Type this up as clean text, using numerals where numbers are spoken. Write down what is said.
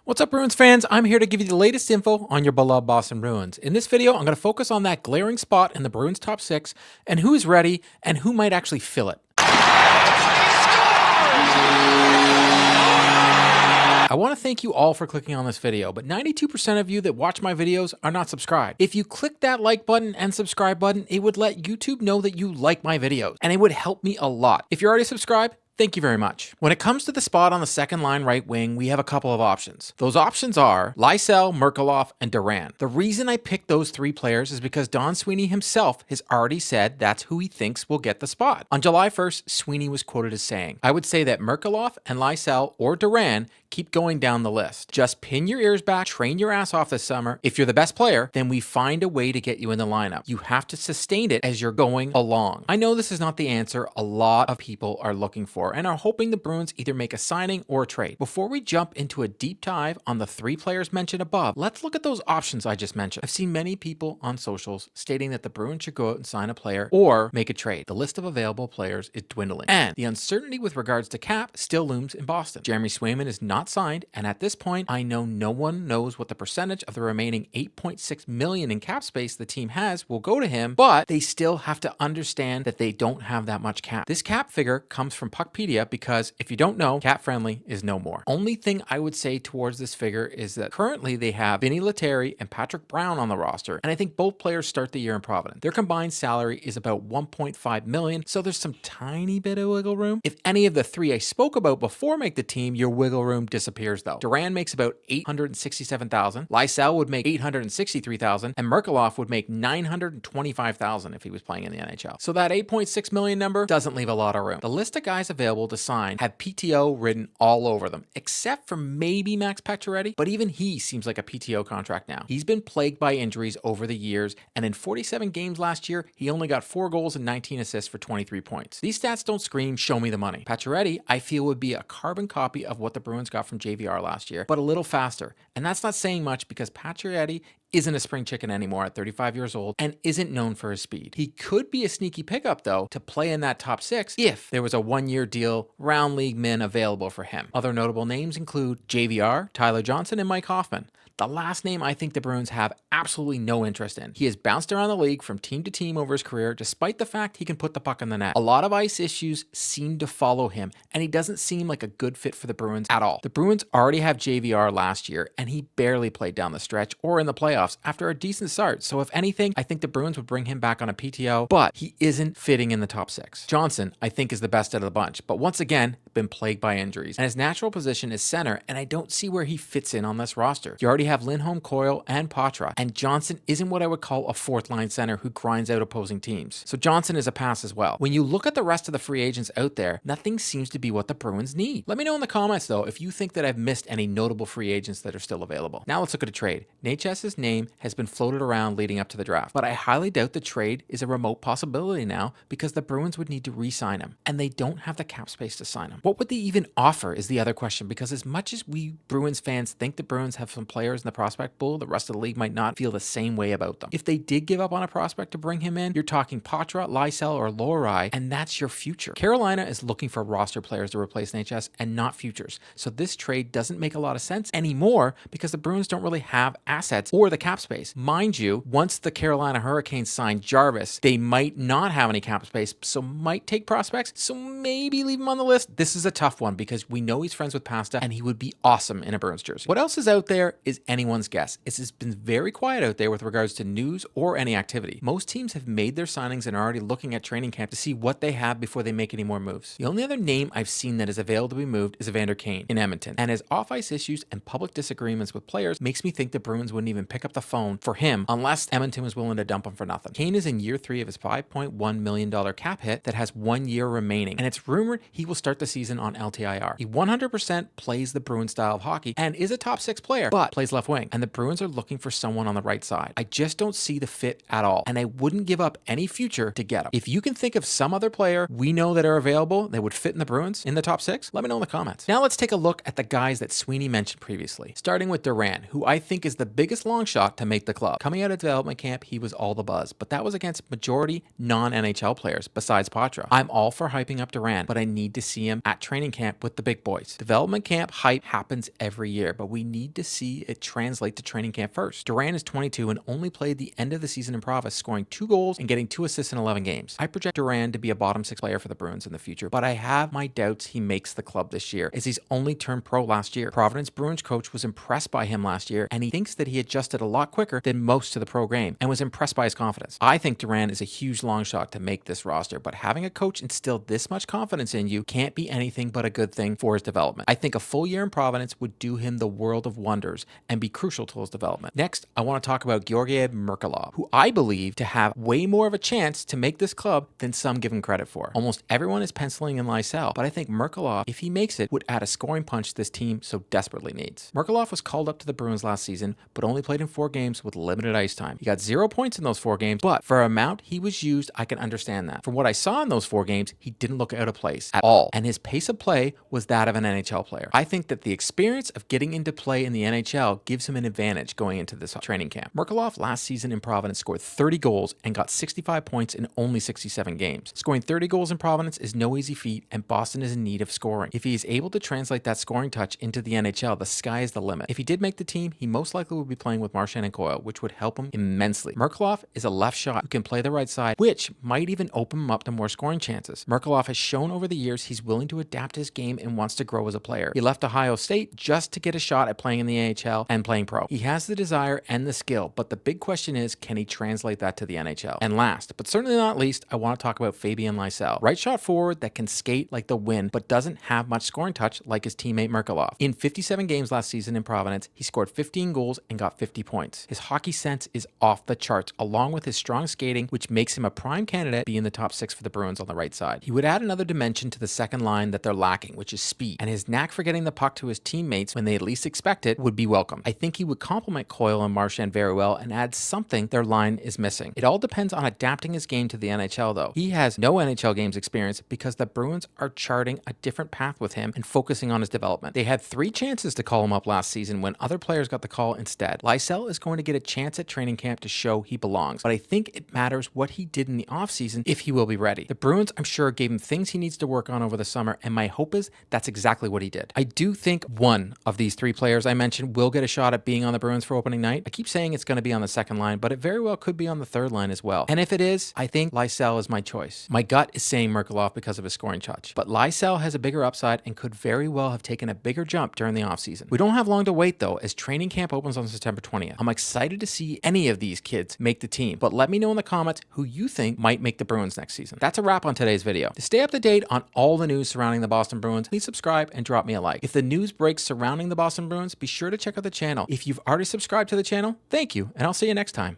What's up, Bruins fans? I'm here to give you the latest info on your beloved Boston Bruins. In this video, I'm going to focus on that glaring spot in the Bruins' top six and who's ready and who might actually fill it. I want to thank you all for clicking on this video, but 92% of you that watch my videos are not subscribed. If you click that like button and subscribe button, it would let YouTube know that you like my videos, and it would help me a lot. If you're already subscribed, thank you very much. When it comes to the spot on the second line right wing, we have a couple of options. Those options are Lysell, Merkulov, and Duran. The reason I picked those three players is because Don Sweeney himself has already said that's who he thinks will get the spot. On July 1st, Sweeney was quoted as saying, "I would say that Merkulov and Lysell or Duran keep going down the list. Just pin your ears back, train your ass off this summer. If you're the best player, then we find a way to get you in the lineup. You have to sustain it as you're going along." I know this is not the answer a lot of people are looking for and are hoping the Bruins either make a signing or a trade. Before we jump into a deep dive on the three players mentioned above, let's look at those options I just mentioned. I've seen many people on socials stating that the Bruins should go out and sign a player or make a trade. The list of available players is dwindling, and the uncertainty with regards to cap still looms in Boston. Jeremy Swayman is not signed, and at this point, I know no one knows what the percentage of the remaining $8.6 million in cap space the team has will go to him, but they still have to understand that they don't have that much cap. This cap figure comes from Puckpedia because if you don't know, cap friendly is no more. Only thing I would say towards this figure is that currently they have Vinny Lettieri and Patrick Brown on the roster, and I think both players start the year in Providence. Their combined salary is about $1.5 million, so there's some tiny bit of wiggle room. If any of the three I spoke about before make the team, your wiggle room disappears though. Duran makes about $867,000, Lysell would make $863,000, and Merkulov would make $925,000 if he was playing in the NHL. So that $8.6 million number doesn't leave a lot of room. The list of guys available to sign have PTO written all over them, except for maybe Max Pacioretty, but even he seems like a PTO contract now. He's been plagued by injuries over the years, and in 47 games last year, he only got 4 goals and 19 assists for 23 points. These stats don't scream, show me the money. Pacioretty, I feel, would be a carbon copy of what the Bruins got from JVR last year, but a little faster. And that's not saying much because Pacioretty isn't a spring chicken anymore at 35 years old and isn't known for his speed. He could be a sneaky pickup though to play in that top six if there was a one-year deal round league min available for him. Other notable names include JVR, Tyler Johnson, and Mike Hoffman. The last name I think the Bruins have absolutely no interest in. He has bounced around the league from team to team over his career despite the fact he can put the puck in the net. A lot of ice issues seem to follow him, and he doesn't seem like a good fit for the Bruins at all. The Bruins already have JVR last year, and he barely played down the stretch or in the playoffs after a decent start. So if anything, I think the Bruins would bring him back on a PTO, but he isn't fitting in the top six. Johnson, I think, is the best out of the bunch, but once again, been plagued by injuries, and his natural position is center, and I don't see where he fits in on this roster. You already have Lindholm, Coyle, and Poitras, and Johnson isn't what I would call a fourth line center who grinds out opposing teams. So Johnson is a pass as well. When you look at the rest of the free agents out there, nothing seems to be what the Bruins need. Let me know in the comments though if you think that I've missed any notable free agents that are still available. Now let's look at a trade. Natchez' name has been floated around leading up to the draft, but I highly doubt the trade is a remote possibility now because the Bruins would need to re-sign him, and they don't have the cap space to sign him. What would they even offer is the other question, because as much as we Bruins fans think the Bruins have some players in the prospect pool, the rest of the league might not feel the same way about them. If they did give up on a prospect to bring him in, you're talking Poitras, Lysell, or Lohrei, and that's your future. Carolina is looking for roster players to replace Natchez and not futures, so this trade doesn't make a lot of sense anymore because the Bruins don't really have assets or the cap space. Mind you, once the Carolina Hurricanes sign Jarvis, they might not have any cap space, so might take prospects, so maybe leave him on the list. This is a tough one because we know he's friends with Pasta and he would be awesome in a Bruins jersey. What else is out there is anyone's guess. It's been very quiet out there with regards to news or any activity. Most teams have made their signings and are already looking at training camp to see what they have before they make any more moves. The only other name I've seen that is available to be moved is Evander Kane in Edmonton, and his off-ice issues and public disagreements with players makes me think the Bruins wouldn't even pick up the phone for him unless Edmonton was willing to dump him for nothing. Kane is in year 3 of his $5.1 million cap hit that has 1 year remaining, and it's rumored he will start the season on LTIR. He 100% plays the Bruins style of hockey and is a top 6 player, but plays left wing, and the Bruins are looking for someone on the right side. I just don't see the fit at all, and I wouldn't give up any future to get him. If you can think of some other player we know that are available that would fit in the Bruins in the top 6, let me know in the comments. Now let's take a look at the guys that Sweeney mentioned previously, starting with Duran, who I think is the biggest long shot to make the club. Coming out of development camp, he was all the buzz, but that was against majority non-NHL players besides Patra. I'm all for hyping up Duran, but I need to see him at training camp with the big boys. Development camp hype happens every year, but we need to see it translate to training camp first. Duran is 22 and only played the end of the season in Providence, scoring 2 goals and getting 2 assists in 11 games. I project Duran to be a bottom 6 player for the Bruins in the future, but I have my doubts he makes the club this year, as he's only turned pro last year. Providence Bruins coach was impressed by him last year, and he thinks that he adjusted a lot quicker than most to the pro game and was impressed by his confidence. I think Duran is a huge long shot to make this roster, but having a coach instill this much confidence in you can't be anything but a good thing for his development. I think a full year in Providence would do him the world of wonders and be crucial to his development. Next, I want to talk about Georgiev Merkulov, who I believe to have way more of a chance to make this club than some give him credit for. Almost everyone is penciling in Lysell, but I think Merkulov, if he makes it, would add a scoring punch this team so desperately needs. Merkulov was called up to the Bruins last season, but only played in 4 games with limited ice time. He got 0 points in those 4 games, but for amount he was used, I can understand that. From what I saw in those 4 games, he didn't look out of place at all, and his pace of play was that of an NHL player. I think that the experience of getting into play in the NHL gives him an advantage going into this training camp. Merkulov last season in Providence scored 30 goals and got 65 points in only 67 games. Scoring 30 goals in Providence is no easy feat, and Boston is in need of scoring. If he is able to translate that scoring touch into the NHL, the sky is the limit. If he did make the team, he most likely would be playing with Marchand and Coyle, which would help him immensely. Merkulov is a left shot who can play the right side, which might even open him up to more scoring chances. Merkulov has shown over the years he's willing to adapt his game and wants to grow as a player. He left Ohio State just to get a shot at playing in the AHL and playing pro. He has the desire and the skill, but the big question is, can he translate that to the NHL? And last, but certainly not least, I want to talk about Fabian Lysell. Right shot forward that can skate like the wind, but doesn't have much scoring touch like his teammate Merkulov. In 57 games last season in Providence, he scored 15 goals and got 50 points. His hockey sense is off the charts, along with his strong skating, which makes him a prime candidate to be in the top 6 for the Bruins on the right side. He would add another dimension to the second line that they're lacking, which is speed, and his knack for getting the puck to his teammates when they least expect it would be welcome. I think he would complement Coyle and Marchand very well and add something their line is missing. It all depends on adapting his game to the NHL though. He has no NHL games experience because the Bruins are charting a different path with him and focusing on his development. They had 3 chances to call him up last season when other players got the call instead. Lysell is going to get a chance at training camp to show he belongs, but I think it matters what he did in the offseason if he will be ready. The Bruins, I'm sure, gave him things he needs to work on over the summer, and my hope is that's exactly what he did. I do think one of these 3 players I mentioned will get a shot at being on the Bruins for opening night. I keep saying it's going to be on the second line, but it very well could be on the third line as well. And if it is, I think Lysell is my choice. My gut is saying Merkulov because of his scoring touch, but Lysell has a bigger upside and could very well have taken a bigger jump during the offseason. We don't have long to wait though, as training camp opens on September 20th. I'm excited to see any of these kids make the team, but let me know in the comments who you think might make the Bruins next season. That's a wrap on today's video. To stay up to date on all the news surrounding the Boston Bruins, please subscribe and drop me a like. If the news breaks surrounding the Boston Bruins, be sure to check out the channel. If you've already subscribed to the channel, thank you, and I'll see you next time.